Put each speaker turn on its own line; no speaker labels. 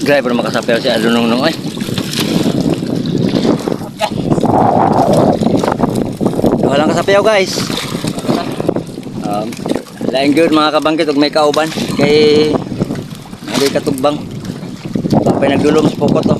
Grabe na makasapaw si Alunong nung ay. Walang kasapaw guys. Laing good mga kabangkit ug may kauban kay may katugbang. Papay nagdulom sa pokot to.